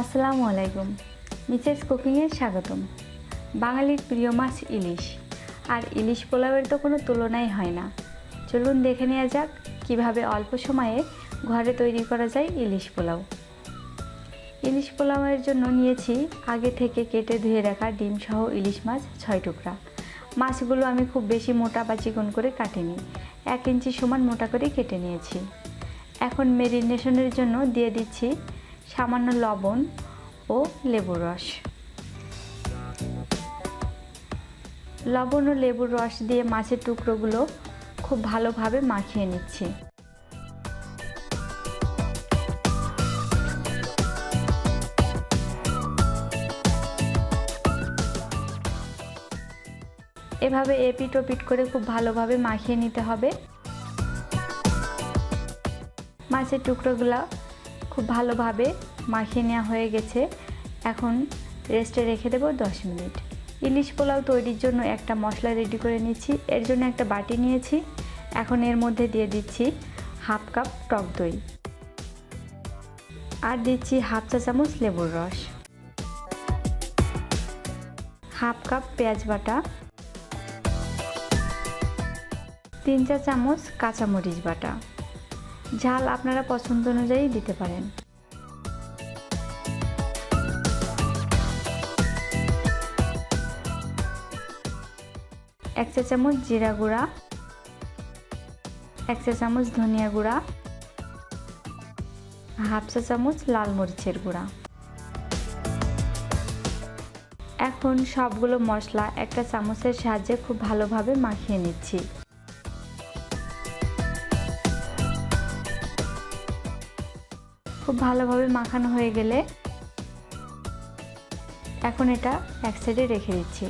আসসালামু আলাইকুম। মিসেস কুকিংয়ে স্বাগতম। বাঙালির প্রিয় মাছ ইলিশ, আর ইলিশ পোলাওয়ের তো কোনো তুলনাই হয় না। চলুন দেখে নেওয়া যাক কিভাবে অল্প সময়ে ঘরে তৈরি করা যায় ইলিশ পোলাও। ইলিশ পোলাওয়ের জন্য নিয়েছি আগে থেকে কেটে ধুয়ে রাখা ডিম সহ ইলিশ মাছ 6 টুকরা। মাছগুলো আমি খুব বেশি মোটা বা চিকন করে কাটিনি, 1 ইঞ্চি সমান মোটা করে কেটে নিয়েছি। এখন মেরিনেশনের জন্য দিয়ে দিচ্ছি সামান্য লবণ ও লেবুর রস। লবণ ও লেবুর রস দিয়ে মাছের টুকরোগুলো খুব ভালোভাবে মাখিয়ে নিচ্ছি। এভাবে এপিট ওপিট করে খুব ভালোভাবে মাখিয়ে নিতে হবে। মাছের টুকরোগুলো খুব ভালোভাবে মাখিয়ে নেওয়া হয়ে গেছে। এখন রেস্টে রেখে দেব 10 মিনিট। ইলিশ পোলাও তৈরির জন্য একটা মশলা রেডি করে নিচ্ছি। এর জন্য একটা বাটি নিয়েছি। এখন এর মধ্যে দিয়ে দিচ্ছি হাফ কাপ টক দই, আর দিচ্ছি হাফ চা চামচ লেবুর রস, হাফ কাপ পেঁয়াজ বাটা, 3 চা চামচ কাঁচামরিচ বাটা। ঝাল আপনারা পছন্দ অনুযায়ী দিতে পারেন। এক চা চামচ জিরা গুঁড়া, 1 চা চামচ ধনিয়া গুঁড়া, হাফ চা চামচ লাল মরিচের গুঁড়া। এখন সবগুলো মশলা একটা চামচের সাহায্যে খুব ভালোভাবে মাখিয়ে নিচ্ছি। খুব ভালোভাবে মাখানো হয়ে গেলে এখন এটা এক সাইডে রেখে দিচ্ছি।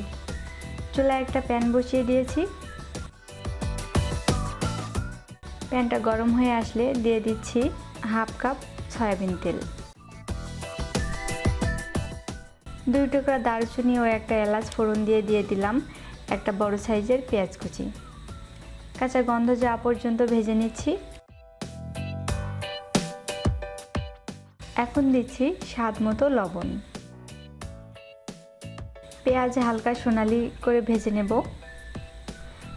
চুলায় একটা প্যান বসিয়ে দিয়েছি। প্যানটা গরম হয়ে আসলে দিয়ে দিচ্ছি হাফ কাপ সয়াবিন তেল, 2 টুকরা দারুচিনি ও একটা এলাচ ফোড়ন দিয়ে দিলাম একটা বড় সাইজের পেঁয়াজ কুচি। কাঁচা গন্ধ যাওয়া পর্যন্ত ভেজে নিচ্ছি। এখন দিচ্ছি স্বাদ মতো লবণ। পেঁয়াজ হালকা সোনালি করে ভেজে নেব।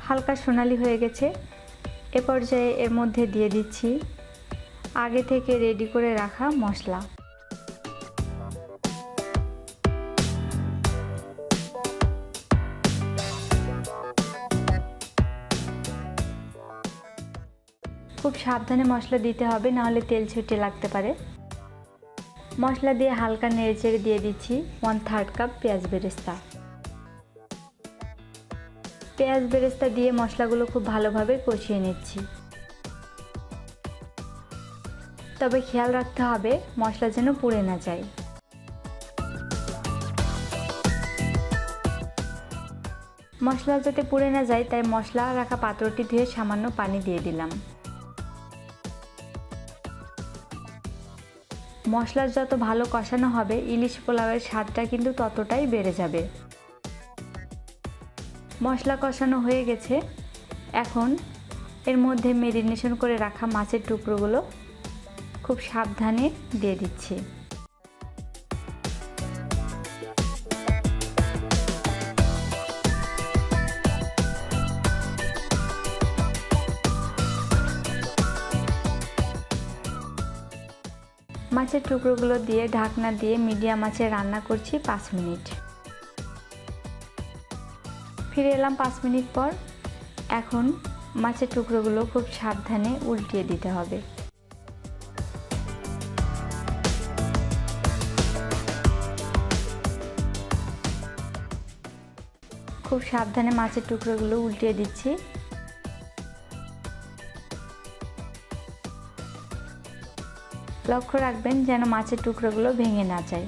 হালকা সোনালি হয়ে গেছে। এ পর্যায়ে এর মধ্যে দিয়ে দিচ্ছি আগে থেকে রেডি করে রাখা মশলা। খুব সাবধানে মশলা দিতে হবে, নাহলে তেল ছিটে লাগতে পারে। মশলা দিয়ে হালকা নেড়েচেড়ে দিয়ে দিচ্ছি 1/3 কাপ পেঁয়াজ বেরেস্তা। পেঁয়াজ বেরেস্তা দিয়ে মশলাগুলো খুব ভালোভাবে কষিয়ে নিচ্ছি। তবে খেয়াল রাখতে হবে মশলা যেন পুড়ে না যায়। মশলা যাতে পুড়ে না যায় তাই মশলা রাখা পাত্রটি ধুয়ে সামান্য পানি দিয়ে দিলাম। মশলা যত ভালো কষানো হবে ইলিশ পোলাওয়ের স্বাদটা কিন্তু ততটাই বেড়ে যাবে। মশলা কষানো হয়ে গেছে। এখন এর মধ্যে মেরিনেশন করে রাখা মাছের টুকরোগুলো খুব সাবধানে দিয়ে দিচ্ছি। মাছের টুকরোগুলো দিয়ে ঢাকনা দিয়ে মিডিয়াম আঁচে রান্না করছি 5 মিনিট। ফিরে এলাম 5 মিনিট পর। এখন মাছের টুকরোগুলো খুব সাবধানে উল্টিয়ে দিতে হবে। খুব সাবধানে মাছের টুকরোগুলো উল্টিয়ে দিচ্ছি। লক্ষ্য রাখবেন যেন মাছের টুকরোগুলো ভেঙে না যায়।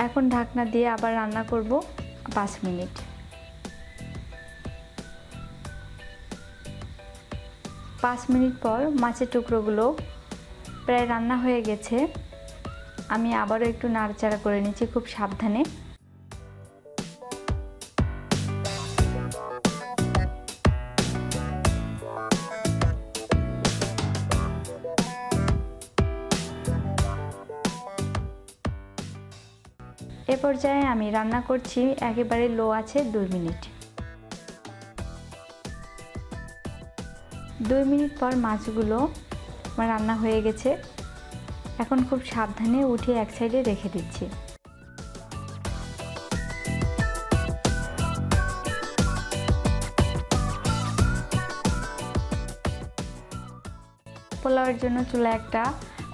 এখন ঢাকনা দিয়ে আবার রান্না করব 5 মিনিট। 5 মিনিট পর মাছের টুকরোগুলো প্রায় রান্না হয়ে গেছে। আমি আবারও একটু নাড়াচাড়া করে নিচ্ছি খুব সাবধানে। এ পর্যায়ে আমি রান্না করছি একেবারে লো আছে 2 মিনিট। 2 মিনিট পর মাছগুলো আমার রান্না হয়ে গেছে। এখন খুব সাবধানে উঠিয়ে এক সাইডে রেখে দিচ্ছি। পোলাওয়ের জন্য চুলায় একটা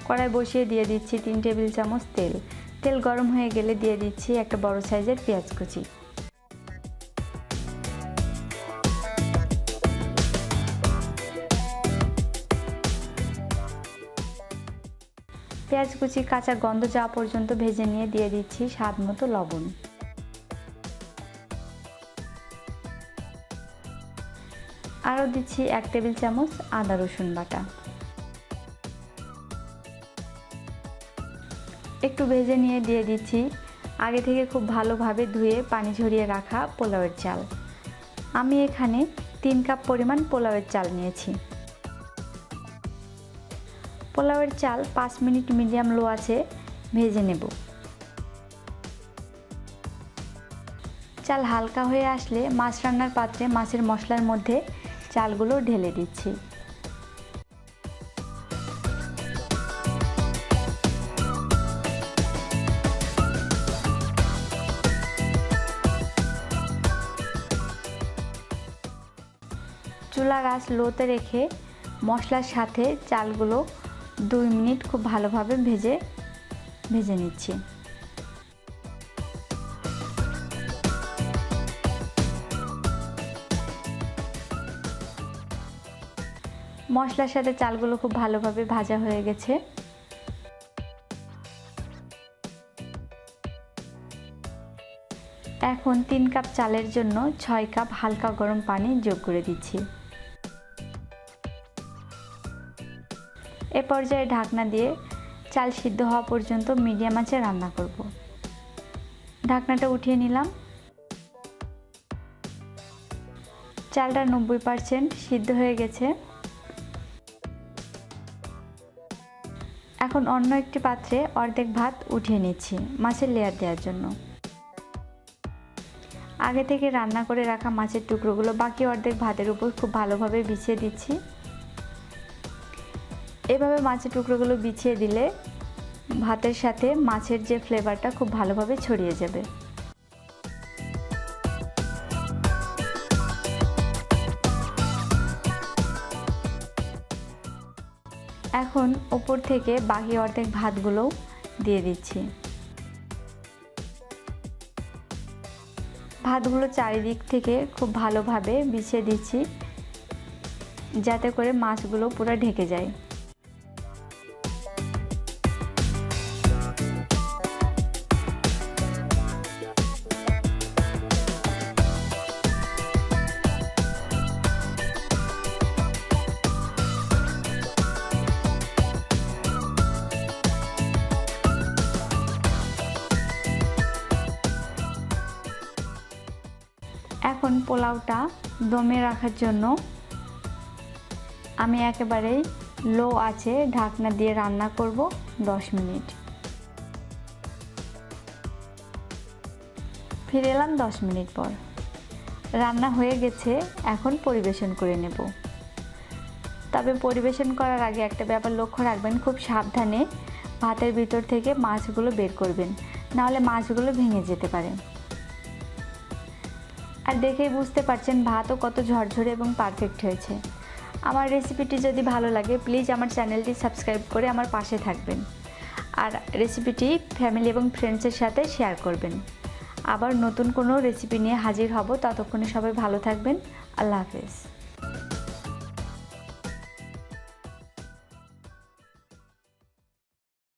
কড়াই বসিয়ে দিয়ে দিচ্ছি 3 টেবিল চামচ তেল। তেল গরম হয়ে গেলে দিয়ে দিচ্ছি একটা বড় সাইজের পেঁয়াজ কুচি। পেঁয়াজ কুচি কাঁচা গন্ধ যাওয়া পর্যন্ত ভেজে নিয়ে দিয়ে দিচ্ছি স্বাদ মতো লবণ। আরও দিচ্ছি 1 টেবিল চামচ আদা রসুন বাটা। একটু ভেজে নিয়ে দিয়ে দিচ্ছি আগে থেকে খুব ভালোভাবে ধুয়ে পানি ঝরিয়ে রাখা পোলাওয়ের চাল। আমি এখানে 3 কাপ পরিমাণ পোলাওয়ের চাল নিয়েছি। পোলাওয়ের চাল 5 মিনিট মিডিয়াম লো আছে ভেজে নেব। চাল হালকা হয়ে আসলে মাছ রান্নার পাত্রে মাছের মশলার মধ্যে চালগুলো ঢেলে দিচ্ছি। চুলার আঁচ লোতে রেখে মশলার সাথে চালগুলো 2 মিনিট খুব ভালোভাবে ভেজে নিচ্ছি। মশলার সাথে চালগুলো খুব ভালোভাবে ভাজা হয়ে গেছে। এখন 3 কাপ চালের জন্য 6 কাপ হালকা গরম পানি যোগ করে দিচ্ছি। এ পর্যায়ে ঢাকনা দিয়ে চাল সিদ্ধ হওয়া পর্যন্ত মিডিয়াম আঁচে রান্না করব। ঢাকনাটা উঠিয়ে নিলাম। চালটা 90% সিদ্ধ হয়ে গেছে। এখন অন্য একটি পাত্রে অর্ধেক ভাত উঠিয়ে নিচ্ছি মাছের লেয়ার দেওয়ার জন্য। আগে থেকে রান্না করে রাখা মাছের টুকরোগুলো বাকি অর্ধেক ভাতের উপর খুব ভালোভাবে বিছিয়ে দিচ্ছি। এভাবে মাছের টুকরোগুলো বিছিয়ে দিলে ভাতের সাথে মাছের যে ফ্লেভারটা খুব ভালোভাবে ছড়িয়ে যাবে। এখন উপর থেকে বাকি অর্ধেক ভাতগুলো দিয়ে দিচ্ছি। ভাতগুলো চারিদিক থেকে খুব ভালোভাবে বিছিয়ে দিচ্ছি যাতে করে মাছগুলো পুরো ঢেকে যায়। এখন পোলাওটা দমে রাখার জন্য আমি একেবারেই লো আঁচে ঢাকনা দিয়ে রান্না করব 10 মিনিট। ফিরে এলাম 10 মিনিট পর। রান্না হয়ে গেছে, এখন পরিবেশন করে নেব। তবে পরিবেশন করার আগে একটা ব্যাপার লক্ষ্য রাখবেন, খুব সাবধানে ভাতের ভিতর থেকে মাছগুলো বের করবেন, নাহলে মাছগুলো ভেঙে যেতে পারে। আর দেখেই বুঝতে পারছেন ভাতও কত ঝরঝরে এবং পারফেক্ট হয়েছে। আমার রেসিপিটি যদি ভালো লাগে প্লিজ আমার চ্যানেলটি সাবস্ক্রাইব করে আমার পাশে থাকবেন, আর রেসিপিটি ফ্যামিলি এবং ফ্রেন্ডসের সাথে শেয়ার করবেন। আবার নতুন কোনো রেসিপি নিয়ে হাজির হব, ততক্ষণে সবাই ভালো থাকবেন। আল্লাহ হাফেজ।